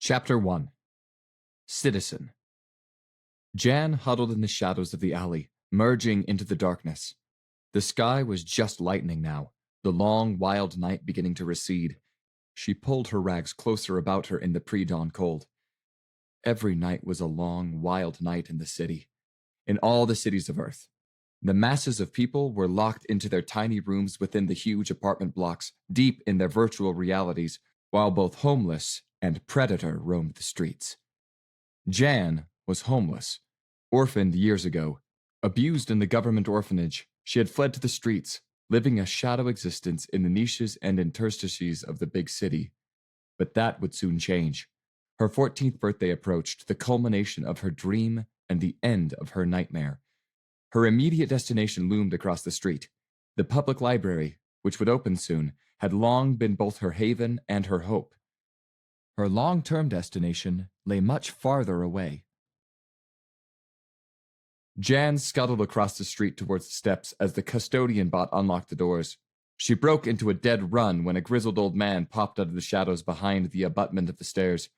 Chapter 1. Citizen. Jan huddled in the shadows of the alley, merging into the darkness. The sky was just lightening now, the long, wild night beginning to recede. She pulled her rags closer about her in the pre-dawn cold. Every night was a long, wild night in the city. In all the cities of Earth. The masses of people were locked into their tiny rooms within the huge apartment blocks, deep in their virtual realities, while both homeless and predator roamed the streets. Jan was homeless, orphaned years ago. Abused in the government orphanage, she had fled to the streets, living a shadow existence in the niches and interstices of the big city. But that would soon change. Her 14th birthday approached, the culmination of her dream and the end of her nightmare. Her immediate destination loomed across the street. The public library, which would open soon, had long been both her haven and her hope. Her long-term destination lay much farther away. Jan scuttled across the street towards the steps as the custodian bot unlocked the doors. She broke into a dead run when a grizzled old man popped out of the shadows behind the abutment of the stairs.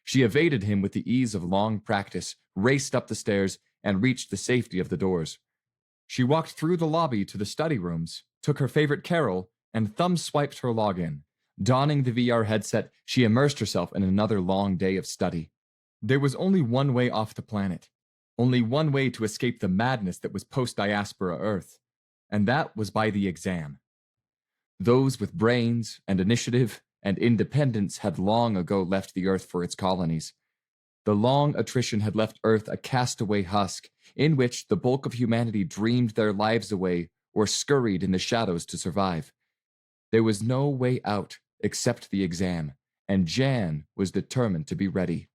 She evaded him with the ease of long practice, raced up the stairs, and reached the safety of the doors. She walked through the lobby to the study rooms, took her favorite Carol, and thumb-swiped her login. Donning the VR headset, she immersed herself in another long day of study. There was only one way off the planet. Only one way to escape the madness that was post-diaspora Earth. And that was by the exam. Those with brains and initiative and independence had long ago left the Earth for its colonies. The long attrition had left Earth a castaway husk, in which the bulk of humanity dreamed their lives away or scurried in the shadows to survive. There was no way out except the exam, and Jan was determined to be ready.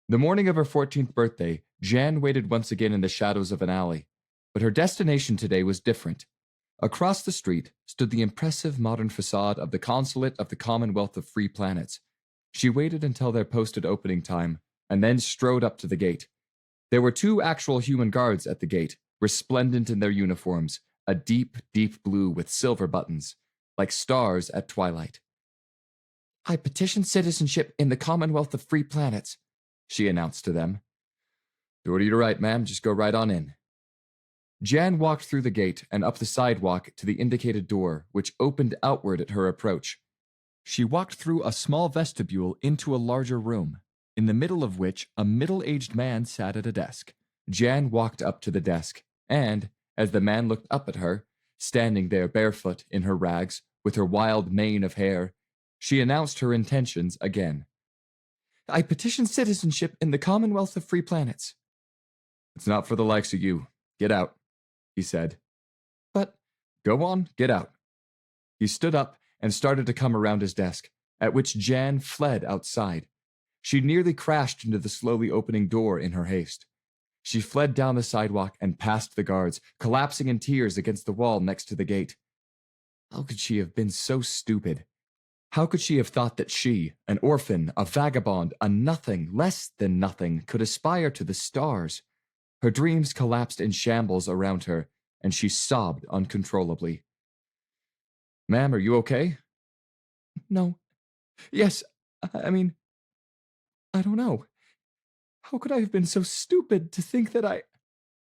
The morning of her 14th birthday, Jan waited once again in the shadows of an alley, but her destination today was different. Across the street stood the impressive modern facade of the Consulate of the Commonwealth of Free Planets. She waited until their posted opening time, and then strode up to the gate. There were 2 actual human guards at the gate, resplendent in their uniforms, a deep, deep blue with silver buttons, like stars at twilight. "I petition citizenship in the Commonwealth of Free Planets," she announced to them. "Door to your right, ma'am. Just go right on in." Jan walked through the gate and up the sidewalk to the indicated door, which opened outward at her approach. She walked through a small vestibule into a larger room, in the middle of which a middle-aged man sat at a desk. Jan walked up to the desk, and, as the man looked up at her, standing there barefoot in her rags, with her wild mane of hair, she announced her intentions again. "I petition citizenship in the Commonwealth of Free Planets." "It's not for the likes of you. Get out," he said. "But—" "Go on, get out." He stood up and started to come around his desk, at which Jan fled outside. She nearly crashed into the slowly opening door in her haste. She fled down the sidewalk and past the guards, collapsing in tears against the wall next to the gate. How could she have been so stupid? How could she have thought that she, an orphan, a vagabond, a nothing, less than nothing, could aspire to the stars? Her dreams collapsed in shambles around her, and she sobbed uncontrollably. "Ma'am, are you okay?" "No. Yes, I mean, I don't know. How could I have been so stupid to think that I—"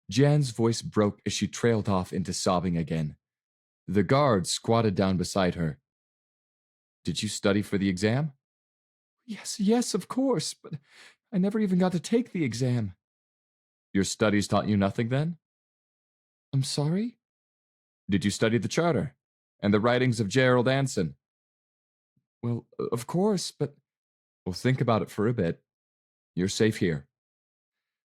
Jan's voice broke as she trailed off into sobbing again. The guard squatted down beside her. "Did you study for the exam?" Yes, of course, but I never even got to take the exam." "Your studies taught you nothing then?" "I'm sorry?" "Did you study the Charter and the writings of Gerald Anson?" "Well, of course, but—" "Well, think about it for a bit. You're safe here."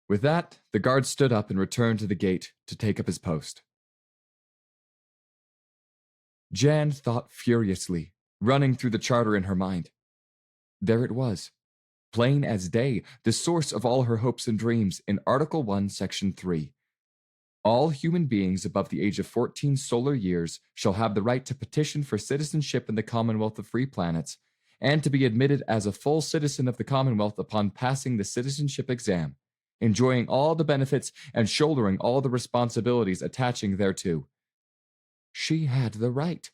With that, the guard stood up and returned to the gate to take up his post. Jan thought furiously, running through the Charter in her mind. There it was, plain as day, the source of all her hopes and dreams in Article 1, Section 3. All human beings above the age of 14 solar years shall have the right to petition for citizenship in the Commonwealth of Free Planets, and to be admitted as a full citizen of the Commonwealth upon passing the citizenship exam, enjoying all the benefits and shouldering all the responsibilities attaching thereto. She had the right.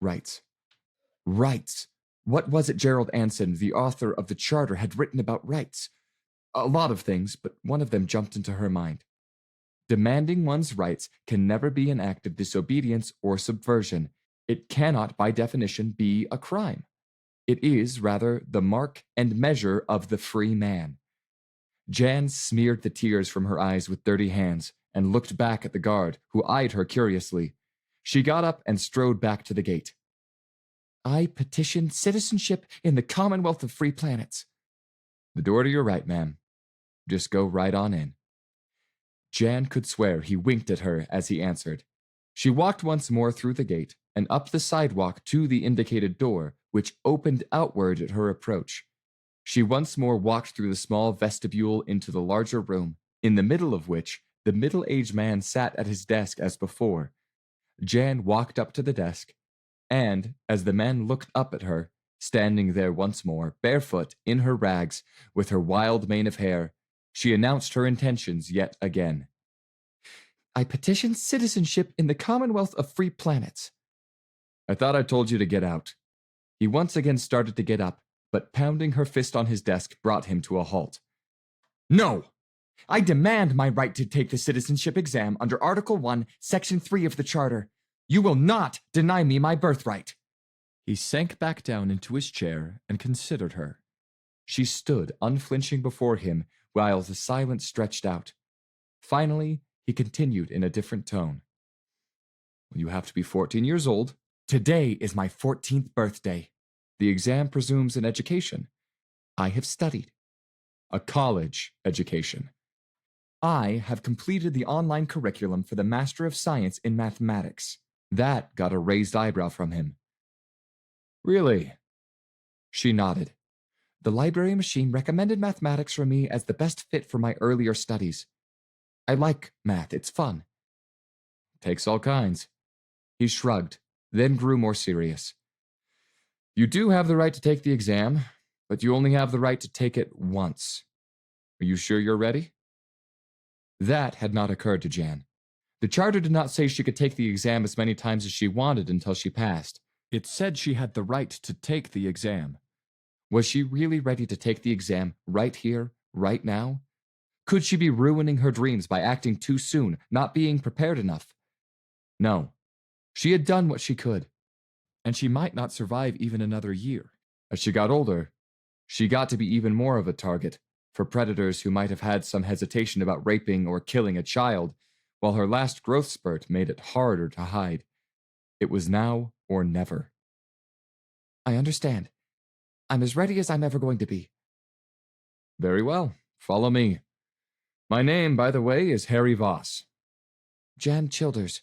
Rights. What was it Gerald Anson, the author of the Charter, had written about rights? A lot of things, but one of them jumped into her mind. Demanding one's rights can never be an act of disobedience or subversion. It cannot, by definition, be a crime. It is, rather, the mark and measure of the free man. Jan smeared the tears from her eyes with dirty hands and looked back at the guard, who eyed her curiously. She got up and strode back to the gate. I petition citizenship in the Commonwealth of Free Planets. The door to your right, ma'am. Just go right on in. Jan could swear he winked at her as he answered. She walked once more through the gate and up the sidewalk to the indicated door, which opened outward at her approach. She once more walked through the small vestibule into the larger room, in the middle of which the middle-aged man sat at his desk as before. Jan walked up to the desk, and, as the man looked up at her, standing there once more, barefoot, in her rags, with her wild mane of hair, she announced her intentions yet again. I petition citizenship in the Commonwealth of Free Planets. I thought I told you to get out. He once again started to get up, but pounding her fist on his desk brought him to a halt. No! I demand my right to take the citizenship exam under Article 1, Section 3 of the Charter. You will not deny me my birthright. He sank back down into his chair and considered her. She stood unflinching before him while the silence stretched out. Finally, he continued in a different tone. You have to be 14 years old. Today is my 14th birthday. The exam presumes an education. I have studied. A college education. I have completed the online curriculum for the Master of Science in Mathematics. That got a raised eyebrow from him. Really? She nodded. The library machine recommended mathematics for me as the best fit for my earlier studies. I like math, it's fun. Takes all kinds. He shrugged, then grew more serious. You do have the right to take the exam, but you only have the right to take it once. Are you sure you're ready? That had not occurred to Jan. The Charter did not say she could take the exam as many times as she wanted until she passed. It said she had the right to take the exam. Was she really ready to take the exam right here, right now? Could she be ruining her dreams by acting too soon, not being prepared enough? No. She had done what she could, and she might not survive even another year. As she got older, she got to be even more of a target for predators who might have had some hesitation about raping or killing a child, while her last growth spurt made it harder to hide. It was now or never. I understand. I'm as ready as I'm ever going to be. Very well. Follow me. My name, by the way, is Harry Voss. Jan Childers.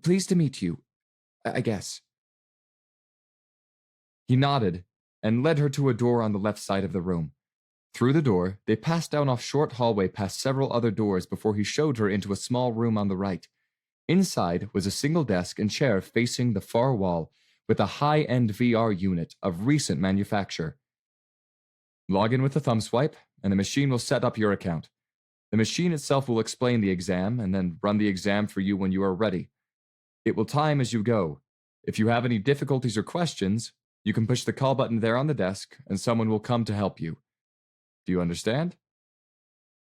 Pleased to meet you, I guess. He nodded and led her to a door on the left side of the room. Through the door, they passed down a short hallway past several other doors before he showed her into a small room on the right. Inside was a single desk and chair facing the far wall with a high-end VR unit of recent manufacture. Log in with a thumb swipe, and the machine will set up your account. The machine itself will explain the exam and then run the exam for you when you are ready. It will time as you go. If you have any difficulties or questions, you can push the call button there on the desk, and someone will come to help you. Do you understand?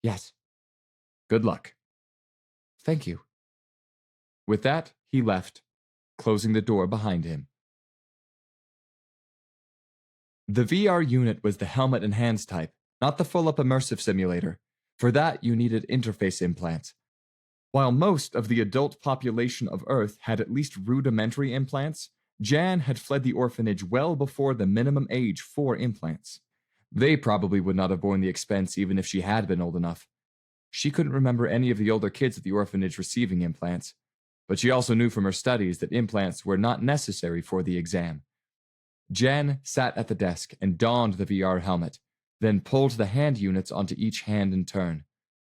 Yes. Good luck. Thank you. With that, he left, closing the door behind him. The VR unit was the helmet and hands type, not the full-up immersive simulator. For that, you needed interface implants. While most of the adult population of Earth had at least rudimentary implants, Jan had fled the orphanage well before the minimum age for implants. They probably would not have borne the expense even if she had been old enough. She couldn't remember any of the older kids at the orphanage receiving implants, but she also knew from her studies that implants were not necessary for the exam. Jan sat at the desk and donned the VR helmet, then pulled the hand units onto each hand in turn.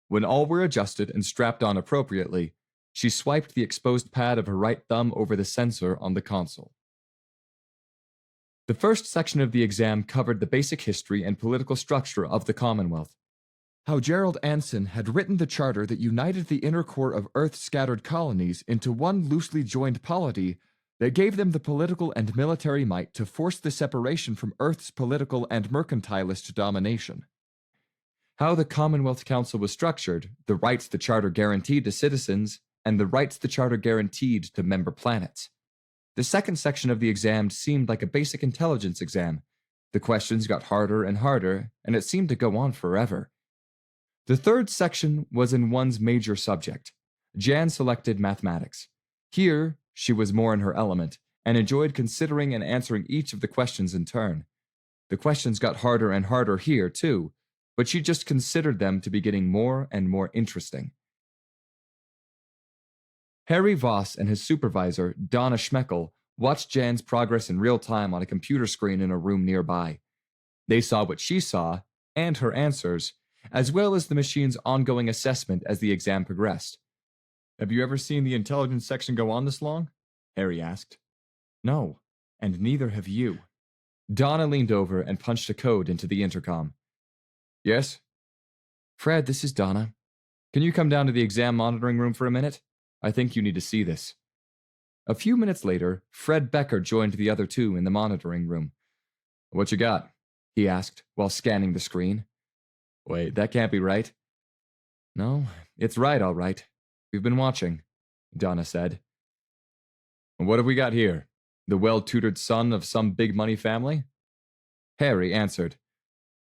When all were adjusted and strapped on appropriately, she swiped the exposed pad of her right thumb over the sensor on the console. The first section of the exam covered the basic history and political structure of the Commonwealth. How Gerald Anson had written the charter that united the inner core of Earth's scattered colonies into one loosely joined polity They gave them the political and military might to force the separation from Earth's political and mercantilist domination. How the Commonwealth Council was structured, the rights the Charter guaranteed to citizens, and the rights the Charter guaranteed to member planets. The second section of the exam seemed like a basic intelligence exam. The questions got harder and harder, and it seemed to go on forever. The third section was in one's major subject. Jan selected mathematics. Here, she was more in her element, and enjoyed considering and answering each of the questions in turn. The questions got harder and harder here, too, but she just considered them to be getting more and more interesting. Harry Voss and his supervisor, Donna Schmeckel, watched Jan's progress in real time on a computer screen in a room nearby. They saw what she saw, and her answers, as well as the machine's ongoing assessment as the exam progressed. "Have you ever seen the intelligence section go on this long?" Harry asked. "No, and neither have you." Donna leaned over and punched a code into the intercom. "Yes?" "Fred, this is Donna. Can you come down to the exam monitoring room for a minute? I think you need to see this." A few minutes later, Fred Becker joined the other two in the monitoring room. "What you got?" he asked while scanning the screen. "Wait, that can't be right." "No, it's right, all right. We've been watching," Donna said. "What have we got here? The well-tutored son of some big money family?" Harry answered.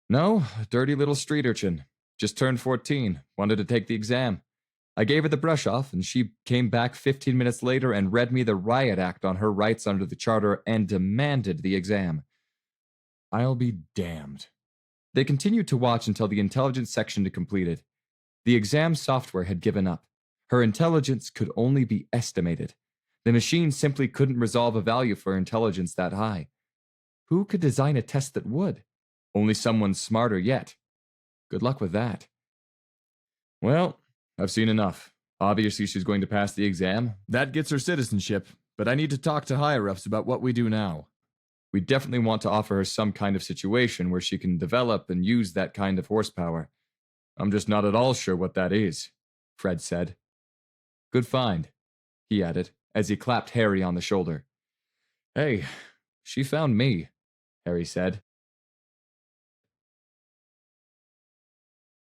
"No, a dirty little street urchin. Just turned 14, wanted to take the exam. I gave her the brush off, and she came back 15 minutes later and read me the riot act on her rights under the Charter and demanded the exam." "I'll be damned." They continued to watch until the intelligence section had completed. The exam software had given up. Her intelligence could only be estimated. The machine simply couldn't resolve a value for intelligence that high. Who could design a test that would? Only someone smarter yet. Good luck with that. "Well, I've seen enough. Obviously, she's going to pass the exam. That gets her citizenship, but I need to talk to higher-ups about what we do now. We definitely want to offer her some kind of situation where she can develop and use that kind of horsepower. I'm just not at all sure what that is," Fred said. "Good find," he added, as he clapped Harry on the shoulder. "Hey, she found me," Harry said.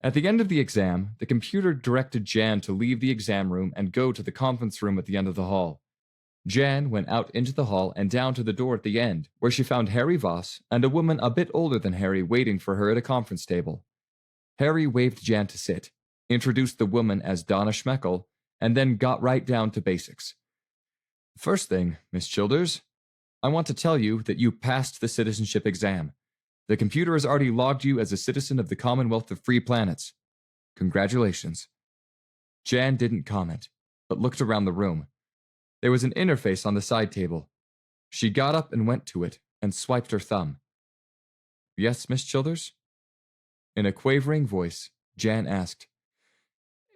At the end of the exam, the computer directed Jan to leave the exam room and go to the conference room at the end of the hall. Jan went out into the hall and down to the door at the end, where she found Harry Voss and a woman a bit older than Harry waiting for her at a conference table. Harry waved Jan to sit, introduced the woman as Donna Schmeckel, and then got right down to basics. "First thing, Miss Childers, I want to tell you that you passed the citizenship exam. The computer has already logged you as a citizen of the Commonwealth of Free Planets. Congratulations." Jan didn't comment, but looked around the room. There was an interface on the side table. She got up and went to it and swiped her thumb. "Yes, Miss Childers?" In a quavering voice, Jan asked,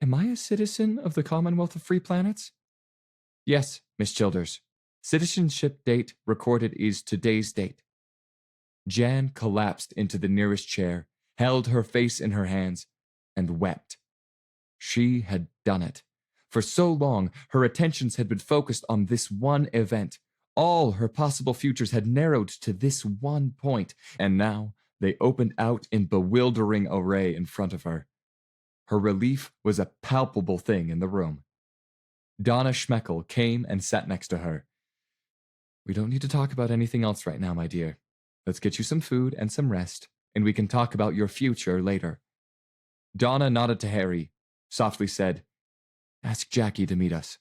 "Am I a citizen of the Commonwealth of Free Planets?" "Yes, Miss Childers. Citizenship date recorded is today's date." Jan collapsed into the nearest chair, held her face in her hands, and wept. She had done it. For so long, her attentions had been focused on this one event. All her possible futures had narrowed to this one point, and now they opened out in bewildering array in front of her. Her relief was a palpable thing in the room. Donna Schmeckel came and sat next to her. "We don't need to talk about anything else right now, my dear. Let's get you some food and some rest, and we can talk about your future later." Donna nodded to Harry, softly said, "Ask Jackie to meet us."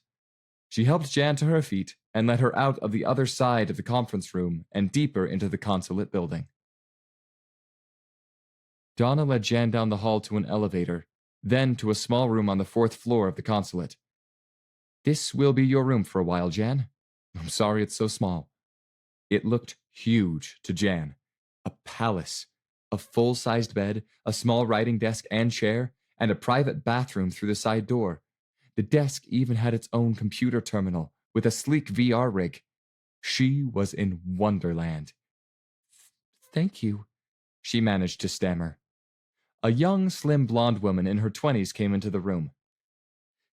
She helped Jan to her feet and led her out of the other side of the conference room and deeper into the consulate building. Donna led Jan down the hall to an elevator, then to a small room on the 4th floor of the consulate. "This will be your room for a while, Jan. I'm sorry it's so small." It looked huge to Jan. A palace. A full-sized bed, a small writing desk and chair, and a private bathroom through the side door. The desk even had its own computer terminal, with a sleek VR rig. She was in Wonderland. "Thank you," she managed to stammer. A young, slim blonde woman in her 20s came into the room.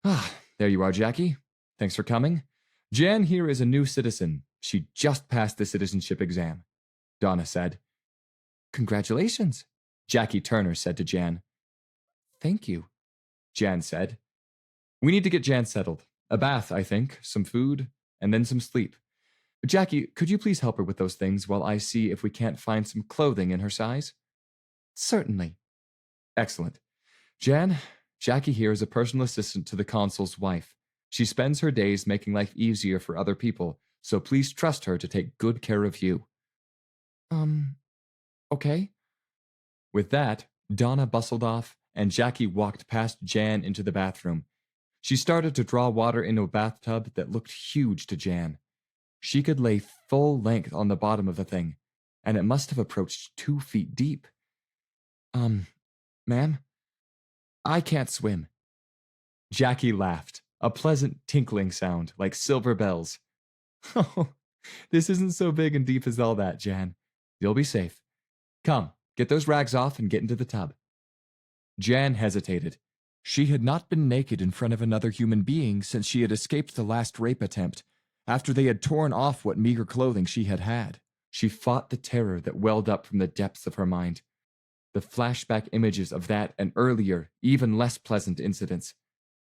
"Ah, there you are, Jackie. Thanks for coming. Jan here is a new citizen. She just passed the citizenship exam, Donna said. Congratulations, Jackie Turner said to Jan. Thank you, Jan said. We need to get Jan settled. A bath, I think, some food, and then some sleep. Jackie, could you please help her with those things while I see if we can't find some clothing in her size? Certainly. Excellent. Jan, Jackie here is a personal assistant to the consul's wife. She spends her days making life easier for other people, so please trust her to take good care of you. Okay. With that, Donna bustled off, and Jackie walked past Jan into the bathroom. She started to draw water into a bathtub that looked huge to Jan. She could lay full length on the bottom of the thing, and it must have approached 2 feet deep. Ma'am? I can't swim. Jackie laughed, a pleasant tinkling sound like silver bells. Oh, this isn't so big and deep as all that, Jan. You'll be safe. Come, get those rags off and get into the tub. Jan hesitated. She had not been naked in front of another human being since she had escaped the last rape attempt, after they had torn off what meager clothing she had had. She fought the terror that welled up from the depths of her mind. The flashback images of that and earlier, even less pleasant incidents.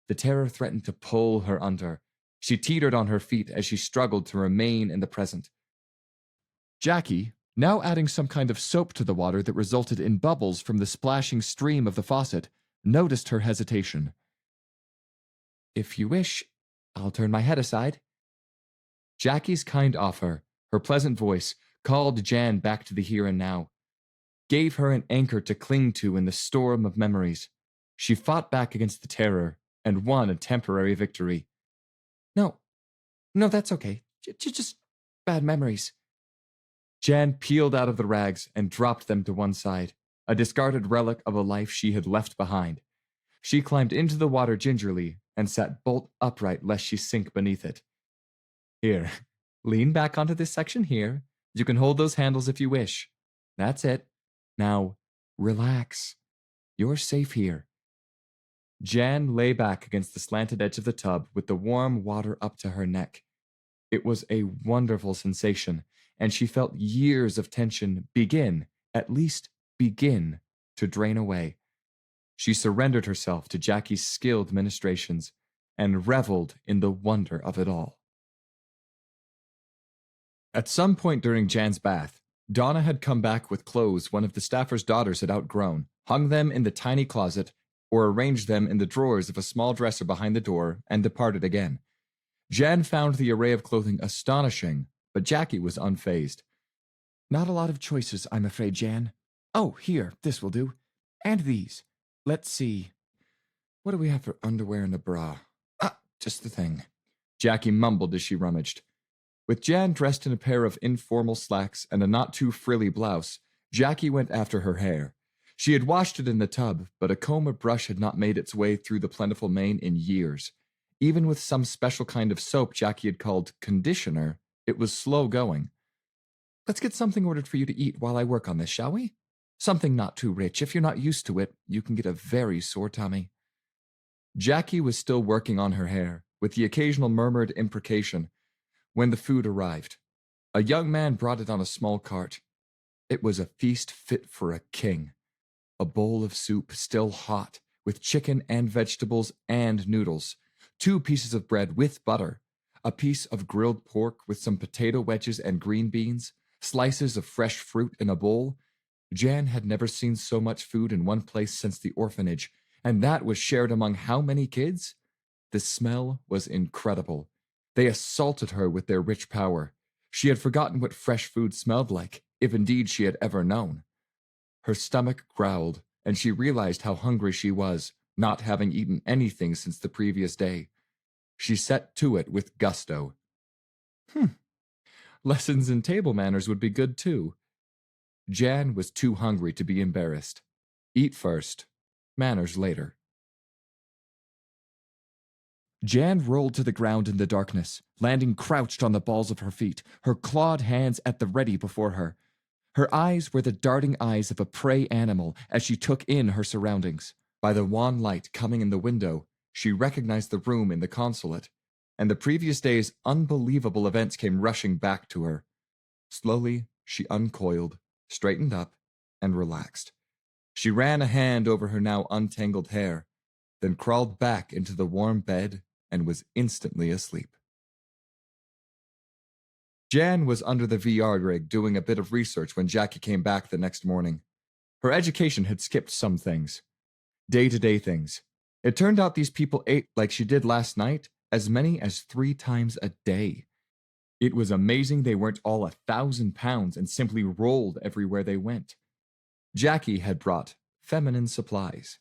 The terror threatened to pull her under. She teetered on her feet as she struggled to remain in the present. Jackie, now adding some kind of soap to the water that resulted in bubbles from the splashing stream of the faucet, noticed her hesitation. If you wish, I'll turn my head aside. Jackie's kind offer, her pleasant voice, called Jan back to the here and now, gave her an anchor to cling to in the storm of memories. She fought back against the terror and won a temporary victory. No, that's okay. Just bad memories. Jan peeled out of the rags and dropped them to one side, a discarded relic of a life she had left behind. She climbed into the water gingerly and sat bolt upright lest she sink beneath it. Here, lean back onto this section here. You can hold those handles if you wish. That's it. Now, relax. You're safe here. Jan lay back against the slanted edge of the tub with the warm water up to her neck. It was a wonderful sensation, and she felt years of tension at least begin, to drain away. She surrendered herself to Jackie's skilled ministrations and reveled in the wonder of it all. At some point during Jan's bath, Donna had come back with clothes one of the staffer's daughters had outgrown, hung them in the tiny closet, or arranged them in the drawers of a small dresser behind the door, and departed again. Jan found the array of clothing astonishing, but Jackie was unfazed. Not a lot of choices, I'm afraid, Jan. Oh, here, this will do. And these. Let's see. What do we have for underwear and a bra? Just the thing. Jackie mumbled as she rummaged. With Jan dressed in a pair of informal slacks and a not-too-frilly blouse, Jackie went after her hair. She had washed it in the tub, but a comb or brush had not made its way through the plentiful mane in years. Even with some special kind of soap Jackie had called conditioner, it was slow going. Let's get something ordered for you to eat while I work on this, shall we? Something not too rich. If you're not used to it, you can get a very sore tummy. Jackie was still working on her hair, with the occasional murmured imprecation, when the food arrived. A young man brought it on a small cart. It was a feast fit for a king. A bowl of soup, still hot, with chicken and vegetables and noodles, 2 pieces of bread with butter, a piece of grilled pork with some potato wedges and green beans, slices of fresh fruit in a bowl. Jan had never seen so much food in one place since the orphanage, and that was shared among how many kids? The smell was incredible. They assaulted her with their rich power. She had forgotten what fresh food smelled like, if indeed she had ever known. Her stomach growled, and she realized how hungry she was, not having eaten anything since the previous day. She set to it with gusto. Lessons in table manners would be good too. Jan was too hungry to be embarrassed. Eat first, manners later. Jan rolled to the ground in the darkness, landing crouched on the balls of her feet, her clawed hands at the ready before her. Her eyes were the darting eyes of a prey animal as she took in her surroundings. By the wan light coming in the window, she recognized the room in the consulate. and the previous day's unbelievable events came rushing back to her. Slowly, she uncoiled, straightened up, and relaxed. She ran a hand over her now untangled hair, then crawled back into the warm bed and was instantly asleep. Jan was under the VR rig doing a bit of research when Jackie came back the next morning. Her education had skipped some things. Day-to-day things. It turned out these people ate like she did last night, as many as 3 times a day. It was amazing they weren't all 1,000 pounds and simply rolled everywhere they went. Jackie had brought feminine supplies.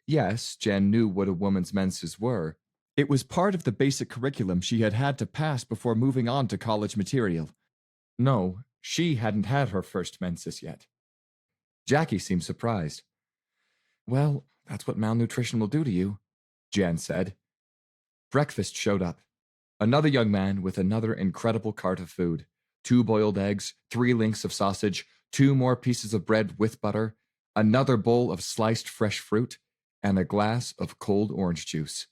Yes, Jan knew what a woman's menses were. It was part of the basic curriculum she had had to pass before moving on to college material. No, she hadn't had her first menses yet. Jackie seemed surprised. "Well, that's what malnutrition will do to you," Jan said. Breakfast showed up. Another young man with another incredible cart of food. 2 boiled eggs, 3 links of sausage, 2 more pieces of bread with butter, another bowl of sliced fresh fruit, and a glass of cold orange juice.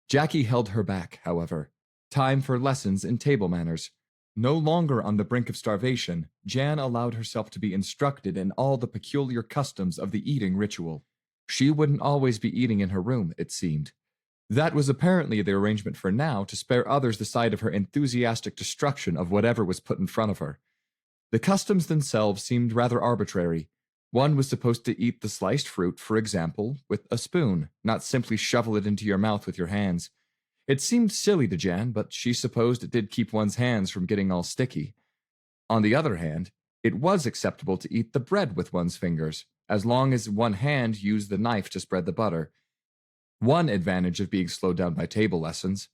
Jackie held her back, however. Time for lessons in table manners. No longer on the brink of starvation, Jan allowed herself to be instructed in all the peculiar customs of the eating ritual. She wouldn't always be eating in her room, it seemed. That was apparently the arrangement for now, to spare others the sight of her enthusiastic destruction of whatever was put in front of her. The customs themselves seemed rather arbitrary. One was supposed to eat the sliced fruit, for example, with a spoon, not simply shovel it into your mouth with your hands. It seemed silly to Jan, but she supposed it did keep one's hands from getting all sticky. On the other hand, it was acceptable to eat the bread with one's fingers, as long as one hand used the knife to spread the butter. One advantage of being slowed down by table lessons,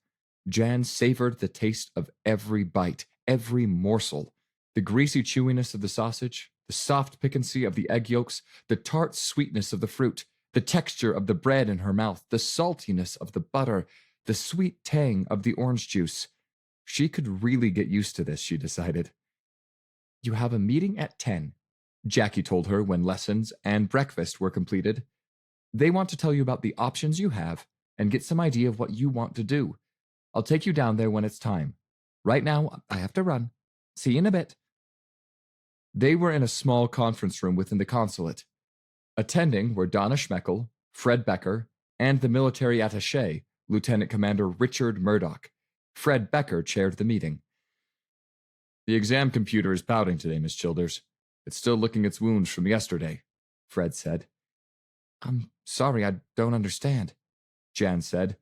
Jan savored the taste of every bite, every morsel. The greasy chewiness of the sausage, the soft piquancy of the egg yolks, the tart sweetness of the fruit, the texture of the bread in her mouth, the saltiness of the butter, the sweet tang of the orange juice. She could really get used to this, she decided. "You have a meeting at 10, Jackie told her when lessons and breakfast were completed. "They want to tell you about the options you have and get some idea of what you want to do. I'll take you down there when it's time. Right now, I have to run. See you in a bit." They were in a small conference room within the consulate. Attending were Donna Schmeckel, Fred Becker, and the military attaché, Lieutenant Commander Richard Murdoch. Fred Becker chaired the meeting. "The exam computer is pouting today, Miss Childers. It's still licking its wounds from yesterday," Fred said. "I'm sorry, I don't understand," Jan said.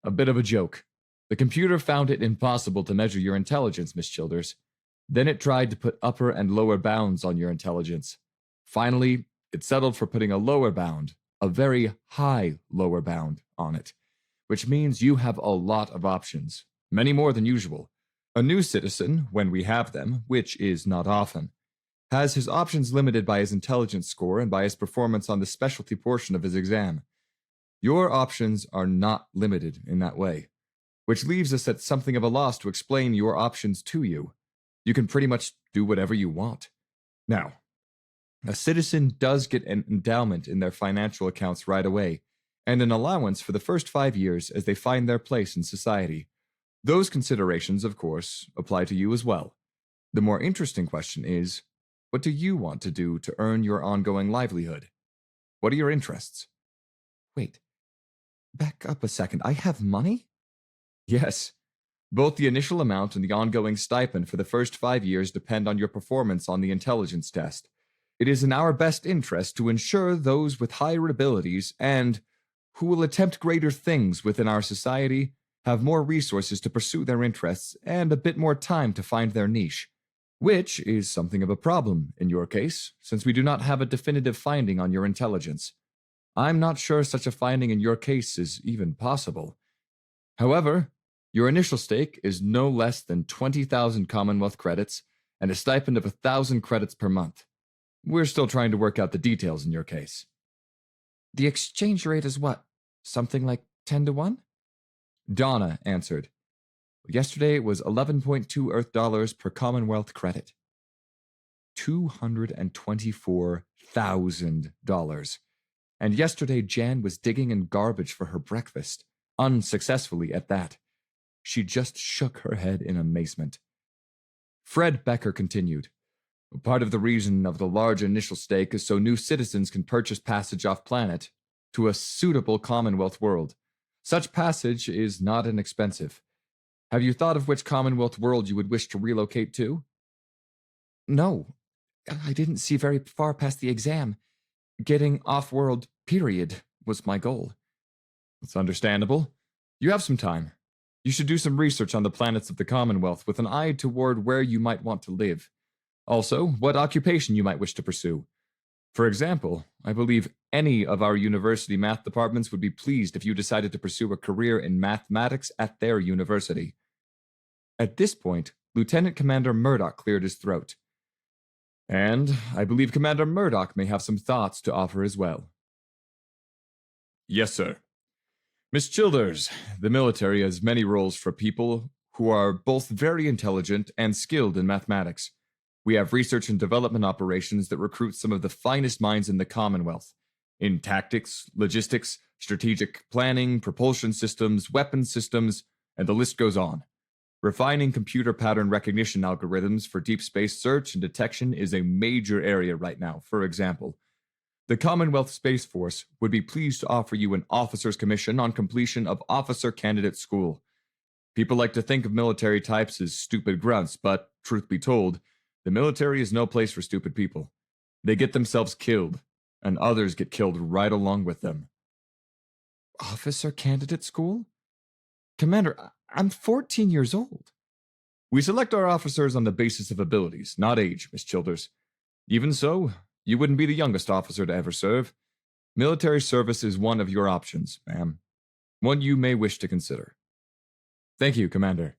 "A bit of a joke. The computer found it impossible to measure your intelligence, Miss Childers. Then it tried to put upper and lower bounds on your intelligence. Finally, it settled for putting a lower bound, a very high lower bound, on it, which means you have a lot of options, many more than usual. A new citizen, when we have them, which is not often, has his options limited by his intelligence score and by his performance on the specialty portion of his exam. Your options are not limited in that way, which leaves us at something of a loss to explain your options to you. You can pretty much do whatever you want. Now, a citizen does get an endowment in their financial accounts right away, and an allowance for the first 5 years as they find their place in society. Those considerations, of course, apply to you as well. The more interesting question is, what do you want to do to earn your ongoing livelihood? What are your interests?" "Wait, back up a second. I have money?" "Yes. Both the initial amount and the ongoing stipend for the first 5 years depend on your performance on the intelligence test. It is in our best interest to ensure those with higher abilities and who will attempt greater things within our society have more resources to pursue their interests and a bit more time to find their niche, which is something of a problem in your case, since we do not have a definitive finding on your intelligence. I'm not sure such a finding in your case is even possible. However, your initial stake is no less than 20,000 Commonwealth credits and a stipend of 1,000 credits per month. We're still trying to work out the details in your case." "The exchange rate is what? Something like 10 to 1? Donna answered. "Yesterday it was 11.2 Earth dollars per Commonwealth credit." $224,000. And yesterday Jan was digging in garbage for her breakfast, unsuccessfully at that. She just shook her head in amazement. Fred Becker continued. Part of the reason of the large initial stake is so new citizens can purchase passage off planet to a suitable Commonwealth world. Such passage is not inexpensive. Have you thought of which Commonwealth world you would wish to relocate to? No, I didn't see very far past the exam. Getting off-world, period, was my goal. It's understandable. You have some time. You should do some research on the planets of the Commonwealth with an eye toward where you might want to live. Also, what occupation you might wish to pursue. For example, I believe any of our university math departments would be pleased if you decided to pursue a career in mathematics at their university. At this point, Lieutenant Commander Murdoch cleared his throat. And I believe Commander Murdoch may have some thoughts to offer as well. Yes, sir. Miss Childers, the military has many roles for people who are both very intelligent and skilled in mathematics. We have research and development operations that recruit some of the finest minds in the Commonwealth, in tactics, logistics, strategic planning, propulsion systems, weapon systems, and the list goes on. Refining computer pattern recognition algorithms for deep space search and detection is a major area right now. For example, the Commonwealth Space Force would be pleased to offer you an officer's commission on completion of Officer Candidate School. People like to think of military types as stupid grunts, but, truth be told, the military is no place for stupid people. They get themselves killed, and others get killed right along with them. Officer Candidate School? Commander, I'm 14 years old. We select our officers on the basis of abilities, not age, Miss Childers. Even so, you wouldn't be the youngest officer to ever serve. Military service is one of your options, ma'am. One you may wish to consider. Thank you, Commander.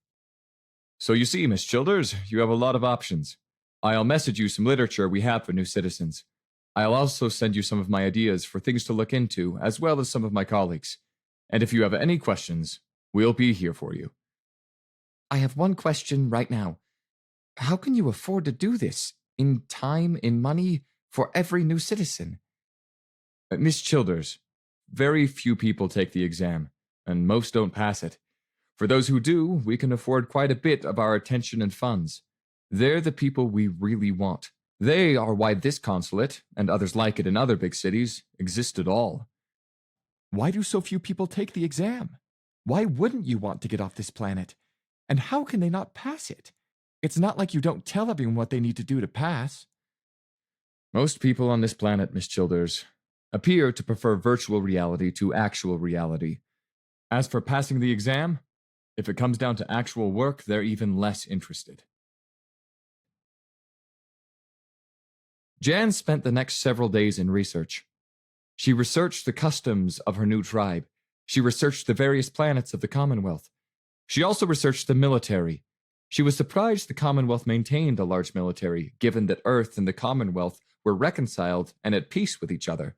So you see, Miss Childers, you have a lot of options. I'll message you some literature we have for new citizens. I'll also send you some of my ideas for things to look into, as well as some of my colleagues. And if you have any questions, we'll be here for you. I have one question right now. How can you afford to do this? In time, in money, for every new citizen? Miss Childers, very few people take the exam, and most don't pass it. For those who do, we can afford quite a bit of our attention and funds. They're the people we really want. They are why this consulate, and others like it in other big cities, exist at all. Why do so few people take the exam? Why wouldn't you want to get off this planet? And how can they not pass it? It's not like you don't tell everyone what they need to do to pass. Most people on this planet, Miss Childers, appear to prefer virtual reality to actual reality. As for passing the exam, if it comes down to actual work, they're even less interested. Jan spent the next several days in research. She researched the customs of her new tribe. She researched the various planets of the Commonwealth. She also researched the military. She was surprised the Commonwealth maintained a large military, given that Earth and the Commonwealth were reconciled and at peace with each other.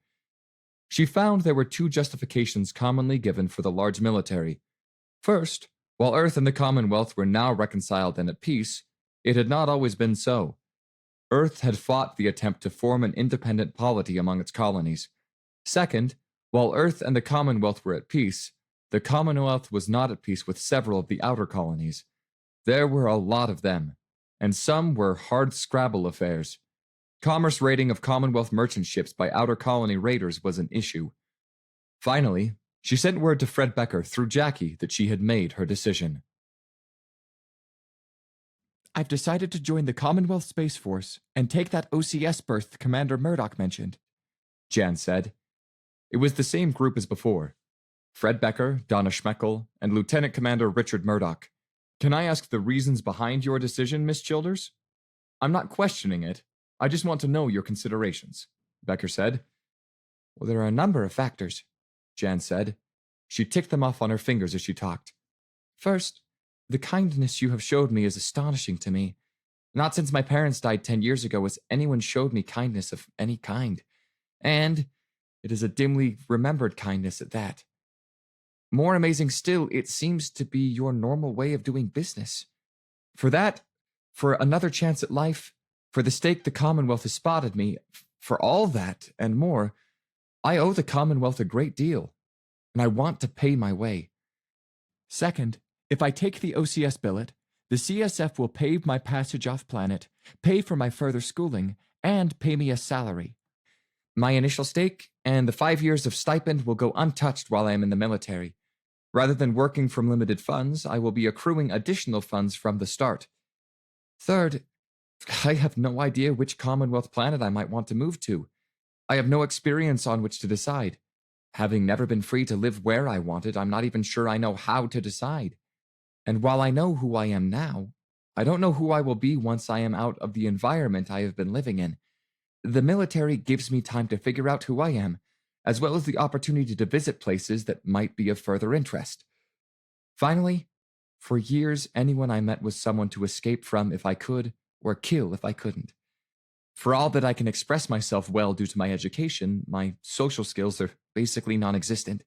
She found there were two justifications commonly given for the large military. First, while Earth and the Commonwealth were now reconciled and at peace, it had not always been so. Earth had fought the attempt to form an independent polity among its colonies. Second, while Earth and the Commonwealth were at peace, the Commonwealth was not at peace with several of the outer colonies. There were a lot of them, and some were hard-scrabble affairs. Commerce raiding of Commonwealth merchant ships by outer colony raiders was an issue. Finally, she sent word to Fred Becker through Jackie that she had made her decision. I've decided to join the Commonwealth Space Force and take that OCS berth Commander Murdoch mentioned, Jan said. It was the same group as before. Fred Becker, Donna Schmeckel, and Lieutenant Commander Richard Murdoch. Can I ask the reasons behind your decision, Miss Childers? I'm not questioning it. I just want to know your considerations, Becker said. Well, there are a number of factors, Jan said. She ticked them off on her fingers as she talked. First, the kindness you have showed me is astonishing to me. Not since my parents died 10 years ago has anyone showed me kindness of any kind. And it is a dimly remembered kindness at that. More amazing still, it seems to be your normal way of doing business. For that, for another chance at life, for the stake the Commonwealth has spotted me, for all that and more, I owe the Commonwealth a great deal, and I want to pay my way. Second, If I take the OCS billet, the CSF will pay my passage off planet, pay for my further schooling, and pay me a salary. My initial stake and the 5 years of stipend will go untouched while I am in the military. Rather than working from limited funds, I will be accruing additional funds from the start. Third, I have no idea which Commonwealth planet I might want to move to. I have no experience on which to decide. Having never been free to live where I wanted, I'm not even sure I know how to decide. And while I know who I am now, I don't know who I will be once I am out of the environment I have been living in. The military gives me time to figure out who I am, as well as the opportunity to visit places that might be of further interest. Finally, for years, anyone I met was someone to escape from if I could, or kill if I couldn't. For all that I can express myself well due to my education, my social skills are basically non-existent.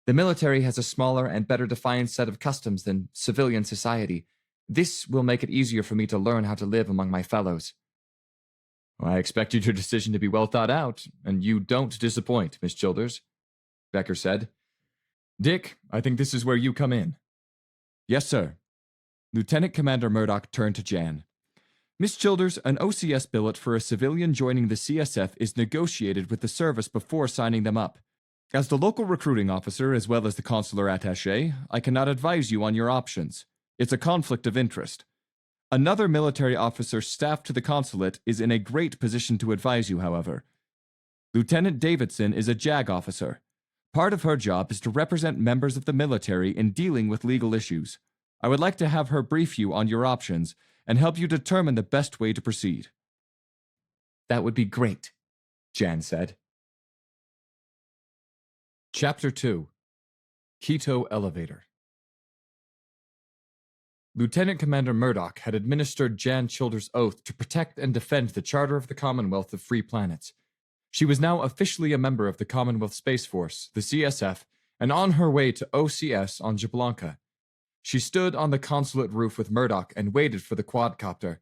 The military has a smaller and better defined set of customs than civilian society. This will make it easier for me to learn how to live among my fellows. I expected your decision to be well thought out, and you don't disappoint, Miss Childers, Becker said. Dick, I think this is where you come in. Yes, sir. Lieutenant Commander Murdoch turned to Jan. Miss Childers, an OCS billet for a civilian joining the CSF is negotiated with the service before signing them up. As the local recruiting officer as well as the consular attaché, I cannot advise you on your options. It's a conflict of interest. Another military officer staffed to the consulate is in a great position to advise you, however. Lieutenant Davidson is a JAG officer. Part of her job is to represent members of the military in dealing with legal issues. I would like to have her brief you on your options and help you determine the best way to proceed. That would be great, Jan said. Chapter 2. Keto Elevator. Lieutenant Commander Murdoch had administered Jan Childers' oath to protect and defend the Charter of the Commonwealth of Free Planets. She was now officially a member of the Commonwealth Space Force, the CSF, and on her way to OCS on Jablanca. She stood on the consulate roof with Murdoch and waited for the quadcopter.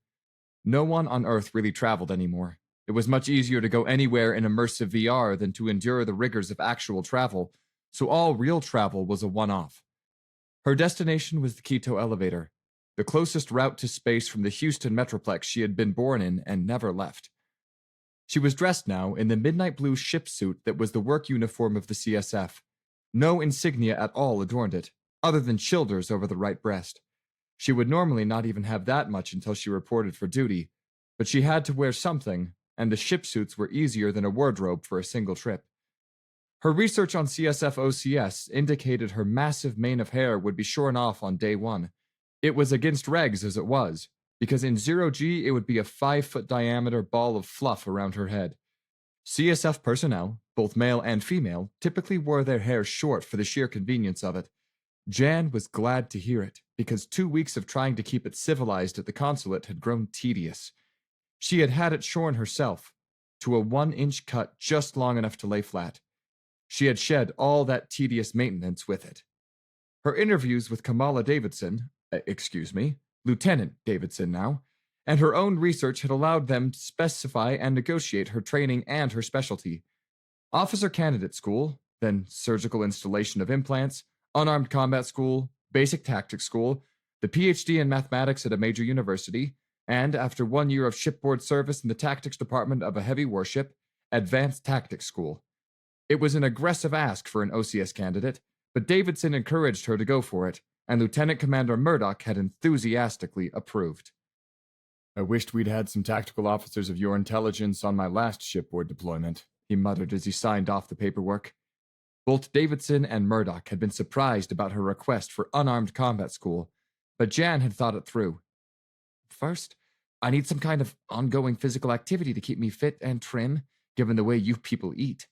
No one on Earth really traveled anymore. It was much easier to go anywhere in immersive VR than to endure the rigors of actual travel, so all real travel was a one-off. Her destination was the Keto Elevator, the closest route to space from the Houston Metroplex she had been born in and never left. She was dressed now in the midnight blue ship suit that was the work uniform of the CSF. No insignia at all adorned it, other than Childers over the right breast. She would normally not even have that much until she reported for duty, but she had to wear something, and the ship suits were easier than a wardrobe for a single trip. Her research on CSF OCS indicated her massive mane of hair would be shorn off on day one. It was against regs as it was, because in 0G it would be a 5-foot diameter ball of fluff around her head. CSF personnel, both male and female, typically wore their hair short for the sheer convenience of it. Jan was glad to hear it, because 2 weeks of trying to keep it civilized at the consulate had grown tedious. She had had it shorn herself, to a 1-inch cut just long enough to lay flat. She had shed all that tedious maintenance with it. Her interviews with Lieutenant Davidson now, and her own research had allowed them to specify and negotiate her training and her specialty. Officer Candidate School, then Surgical Installation of Implants, Unarmed Combat School, Basic Tactics School, the PhD in Mathematics at a major university, and after 1 year of shipboard service in the Tactics Department of a heavy warship, Advanced Tactics School. It was an aggressive ask for an OCS candidate, but Davidson encouraged her to go for it, and Lieutenant Commander Murdoch had enthusiastically approved. I wished we'd had some tactical officers of your intelligence on my last shipboard deployment, he muttered as he signed off the paperwork. Both Davidson and Murdoch had been surprised about her request for unarmed combat school, but Jan had thought it through. First, I need some kind of ongoing physical activity to keep me fit and trim, given the way you people eat.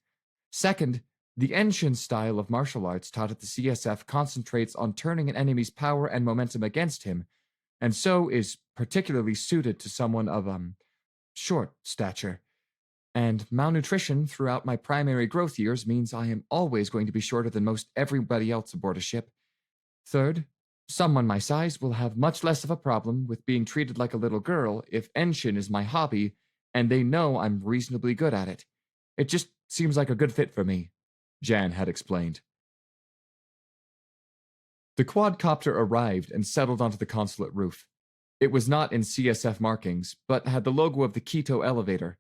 Second, the Enshin style of martial arts taught at the CSF concentrates on turning an enemy's power and momentum against him, and so is particularly suited to someone of, short stature. And malnutrition throughout my primary growth years means I am always going to be shorter than most everybody else aboard a ship. Third, someone my size will have much less of a problem with being treated like a little girl if Enshin is my hobby, and they know I'm reasonably good at it. It just seems like a good fit for me, Jan had explained. The quadcopter arrived and settled onto the consulate roof. It was not in CSF markings, but had the logo of the Quito elevator.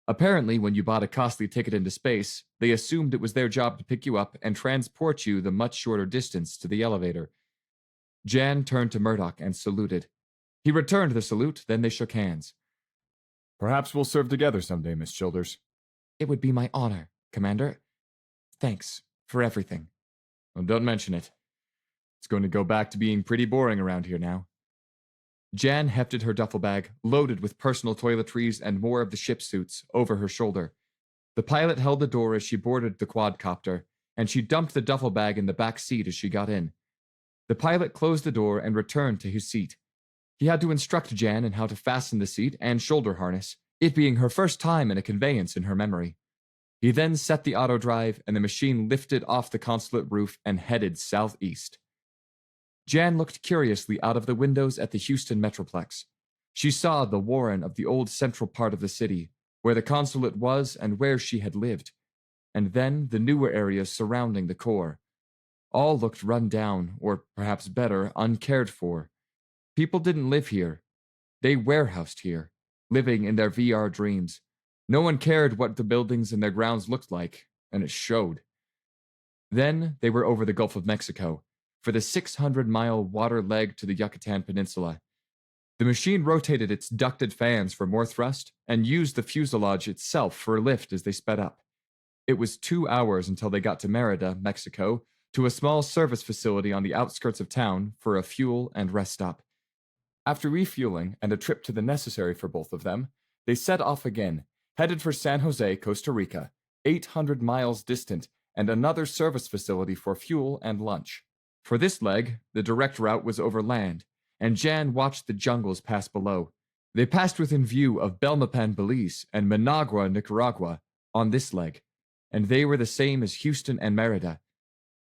Apparently, when you bought a costly ticket into space, they assumed it was their job to pick you up and transport you the much shorter distance to the elevator. Jan turned to Murdoch and saluted. He returned the salute, then they shook hands. Perhaps we'll serve together someday, Miss Childers. It would be my honor, Commander. Thanks for everything. Well, don't mention it. It's going to go back to being pretty boring around here now. Jan hefted her duffel bag, loaded with personal toiletries and more of the ship suits, over her shoulder. The pilot held the door as she boarded the quadcopter, and she dumped the duffel bag in the back seat as she got in. The pilot closed the door and returned to his seat. He had to instruct Jan in how to fasten the seat and shoulder harness, it being her first time in a conveyance in her memory. He then set the auto drive, and the machine lifted off the consulate roof and headed southeast. Jan looked curiously out of the windows at the Houston Metroplex. She saw the warren of the old central part of the city, where the consulate was and where she had lived, and then the newer areas surrounding the core. All looked run down, or perhaps better, uncared for. People didn't live here. They warehoused here, living in their VR dreams. No one cared what the buildings and their grounds looked like, and it showed. Then they were over the Gulf of Mexico, for the 600-mile water leg to the Yucatan Peninsula. The machine rotated its ducted fans for more thrust and used the fuselage itself for a lift as they sped up. It was 2 hours until they got to Merida, Mexico, to a small service facility on the outskirts of town for a fuel and rest stop. After refueling and a trip to the necessary for both of them, they set off again, headed for San Jose, Costa Rica, 800 miles distant, and another service facility for fuel and lunch. For this leg, the direct route was over land, and Jan watched the jungles pass below. They passed within view of Belmopan, Belize, and Managua, Nicaragua, on this leg, and they were the same as Houston and Merida,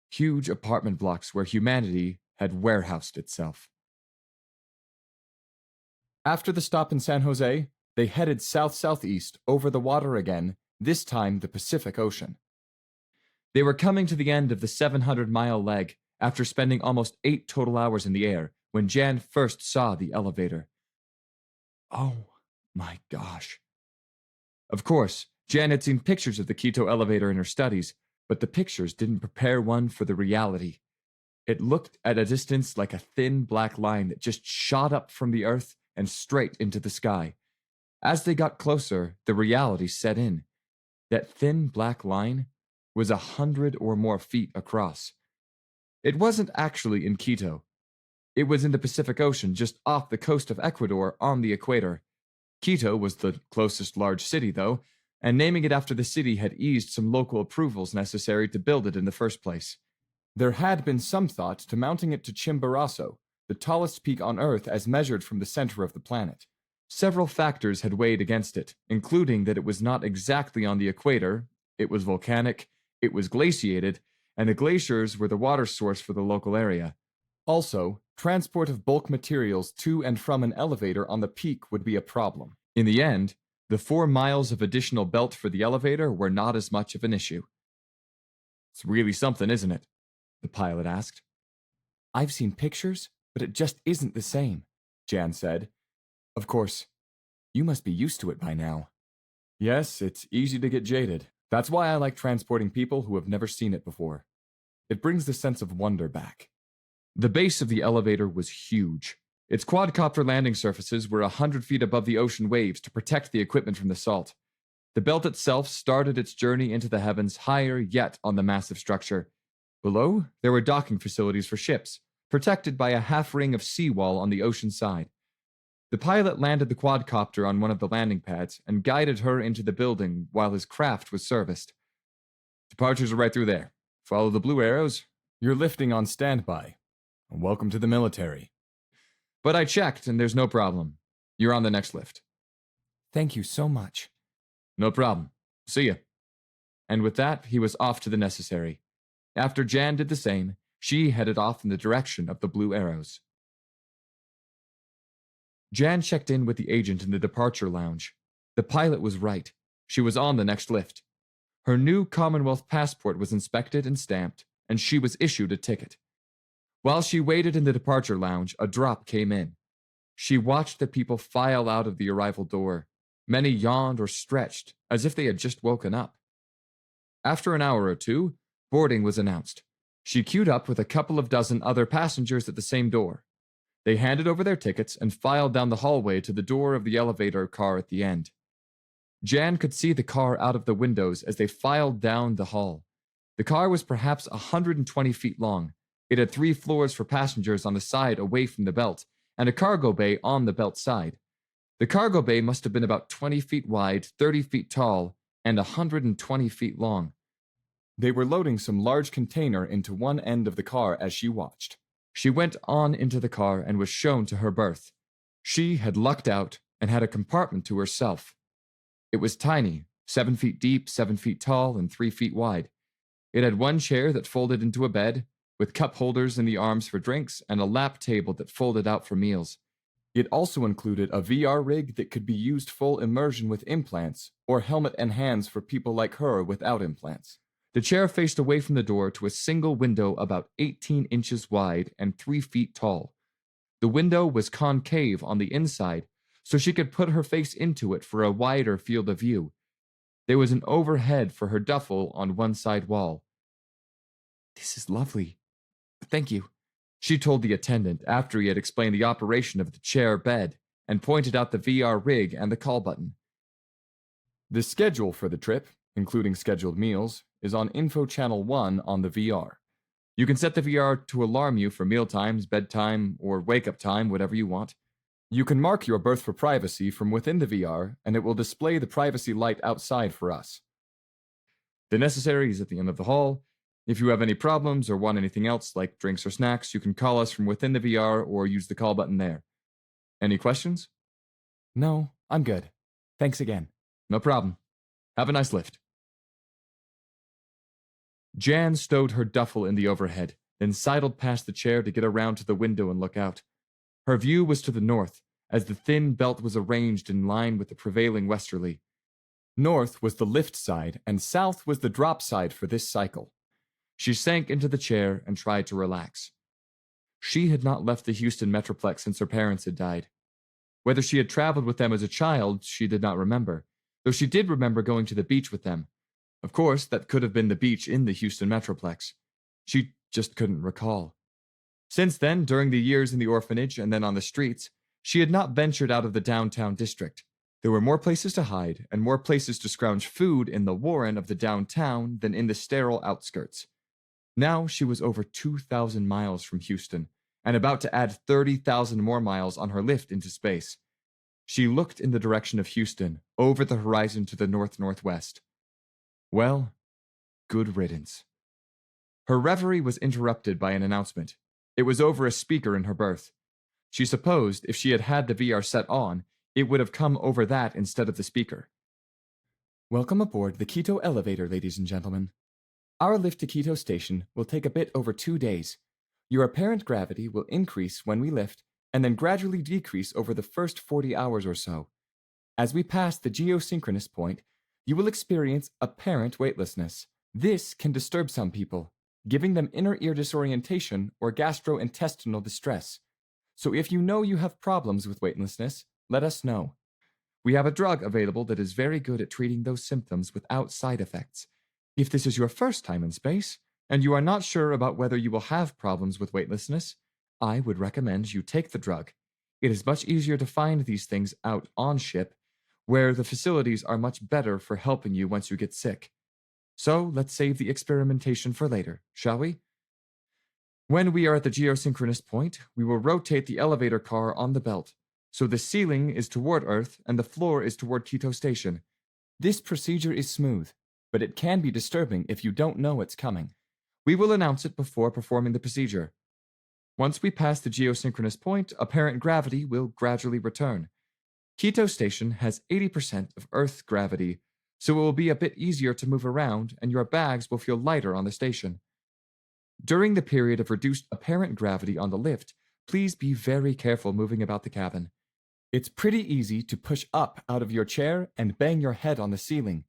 huge apartment blocks where humanity had warehoused itself. After the stop in San Jose, they headed south-southeast over the water again, this time the Pacific Ocean. They were coming to the end of the 700-mile leg after spending almost 8 total hours in the air when Jan first saw the elevator. Oh my gosh. Of course, Jan had seen pictures of the Quito elevator in her studies, but the pictures didn't prepare one for the reality. It looked at a distance like a thin black line that just shot up from the earth and straight into the sky. As they got closer, the reality set in. That thin black line was 100 or more feet across. It wasn't actually in Quito. It was in the Pacific Ocean just off the coast of Ecuador on the equator. Quito was the closest large city, though, and naming it after the city had eased some local approvals necessary to build it in the first place. There had been some thought to mounting it to Chimborazo, the tallest peak on Earth as measured from the center of the planet. Several factors had weighed against it, including that it was not exactly on the equator, it was volcanic, it was glaciated, and the glaciers were the water source for the local area. Also, transport of bulk materials to and from an elevator on the peak would be a problem. In the end, the 4 miles of additional belt for the elevator were not as much of an issue. It's really something, isn't it? The pilot asked. I've seen pictures, but it just isn't the same, Jan said. Of course, you must be used to it by now. Yes, it's easy to get jaded. That's why I like transporting people who have never seen it before. It brings the sense of wonder back. The base of the elevator was huge. Its quadcopter landing surfaces were 100 feet above the ocean waves to protect the equipment from the salt. The belt itself started its journey into the heavens higher yet on the massive structure. Below, there were docking facilities for ships, protected by a half-ring of seawall on the ocean side. The pilot landed the quadcopter on one of the landing pads and guided her into the building while his craft was serviced. Departures are right through there. Follow the blue arrows. You're lifting on standby. Welcome to the military. But I checked, and there's no problem. You're on the next lift. Thank you so much. No problem. See ya. And with that, he was off to the necessary. After Jan did the same, she headed off in the direction of the blue arrows. Jan checked in with the agent in the departure lounge. The pilot was right. She was on the next lift. Her new Commonwealth passport was inspected and stamped, and she was issued a ticket. While she waited in the departure lounge, a drop came in. She watched the people file out of the arrival door. Many yawned or stretched, as if they had just woken up. After an hour or two, boarding was announced. She queued up with a couple of dozen other passengers at the same door. They handed over their tickets and filed down the hallway to the door of the elevator car at the end. Jan could see the car out of the windows as they filed down the hall. The car was perhaps 120 feet long. It had 3 floors for passengers on the side away from the belt, and a cargo bay on the belt side. The cargo bay must have been about 20 feet wide, 30 feet tall, and 120 feet long. They were loading some large container into one end of the car as she watched. She went on into the car and was shown to her berth. She had lucked out and had a compartment to herself. It was tiny, 7 feet deep, 7 feet tall, and 3 feet wide. It had one chair that folded into a bed, with cup holders in the arms for drinks, and a lap table that folded out for meals. It also included a VR rig that could be used full immersion with implants, or helmet and hands for people like her without implants. The chair faced away from the door to a single window about 18 inches wide and 3 feet tall. The window was concave on the inside, so she could put her face into it for a wider field of view. There was an overhead for her duffel on one side wall. "This is lovely. Thank you," she told the attendant after he had explained the operation of the chair bed and pointed out the VR rig and the call button. The schedule for the trip, including scheduled meals, is on Info Channel 1 on the VR. You can set the VR to alarm you for mealtimes, bedtime, or wake-up time, whatever you want. You can mark your berth for privacy from within the VR, and it will display the privacy light outside for us. The necessary is at the end of the hall. If you have any problems or want anything else, like drinks or snacks, you can call us from within the VR or use the call button there. Any questions? No, I'm good. Thanks again. No problem. Have a nice lift. Jan stowed her duffel in the overhead, then sidled past the chair to get around to the window and look out. Her view was to the north, as the thin belt was arranged in line with the prevailing westerly. North was the lift side, and south was the drop side for this cycle. She sank into the chair and tried to relax. She had not left the Houston Metroplex since her parents had died. Whether she had traveled with them as a child, she did not remember, though she did remember going to the beach with them. Of course, that could have been the beach in the Houston Metroplex. She just couldn't recall. Since then, during the years in the orphanage and then on the streets, she had not ventured out of the downtown district. There were more places to hide and more places to scrounge food in the warren of the downtown than in the sterile outskirts. Now she was over 2,000 miles from Houston, and about to add 30,000 more miles on her lift into space. She looked in the direction of Houston, over the horizon to the north-northwest. Well, good riddance. Her reverie was interrupted by an announcement. It was over a speaker in her berth. She supposed if she had had the VR set on, it would have come over that instead of the speaker. Welcome aboard the Quito elevator, ladies and gentlemen. Our lift to Quito Station will take a bit over 2 days. Your apparent gravity will increase when we lift, and then gradually decrease over the first 40 hours or so. As we pass the geosynchronous point, you will experience apparent weightlessness. This can disturb some people, giving them inner ear disorientation or gastrointestinal distress. So if you know you have problems with weightlessness, let us know. We have a drug available that is very good at treating those symptoms without side effects. If this is your first time in space, and you are not sure about whether you will have problems with weightlessness, I would recommend you take the drug. It is much easier to find these things out on ship, where the facilities are much better for helping you once you get sick. So let's save the experimentation for later, shall we? When we are at the geosynchronous point, we will rotate the elevator car on the belt, so the ceiling is toward Earth and the floor is toward Quito Station. This procedure is smooth, but it can be disturbing if you don't know it's coming. We will announce it before performing the procedure. Once we pass the geosynchronous point, apparent gravity will gradually return. Quito Station has 80% of Earth gravity, so it will be a bit easier to move around and your bags will feel lighter on the station. During the period of reduced apparent gravity on the lift, please be very careful moving about the cabin. It's pretty easy to push up out of your chair and bang your head on the ceiling.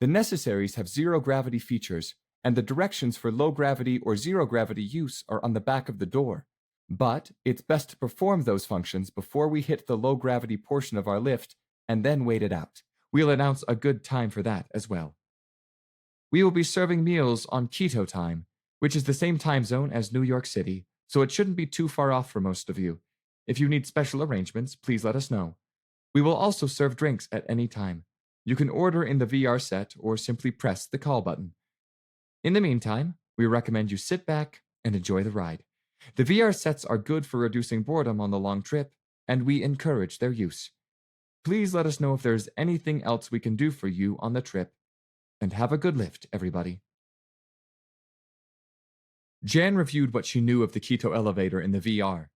The necessaries have zero gravity features, and the directions for low gravity or zero gravity use are on the back of the door. But it's best to perform those functions before we hit the low gravity portion of our lift and then wait it out. We'll announce a good time for that as well. We will be serving meals on Quito time, which is the same time zone as New York City, so it shouldn't be too far off for most of you. If you need special arrangements, please let us know. We will also serve drinks at any time. You can order in the VR set or simply press the call button. In the meantime, we recommend you sit back and enjoy the ride. The VR sets are good for reducing boredom on the long trip, and we encourage their use. Please let us know if there's anything else we can do for you on the trip, and have a good lift, everybody. Jan reviewed what she knew of the Quito elevator in the VR.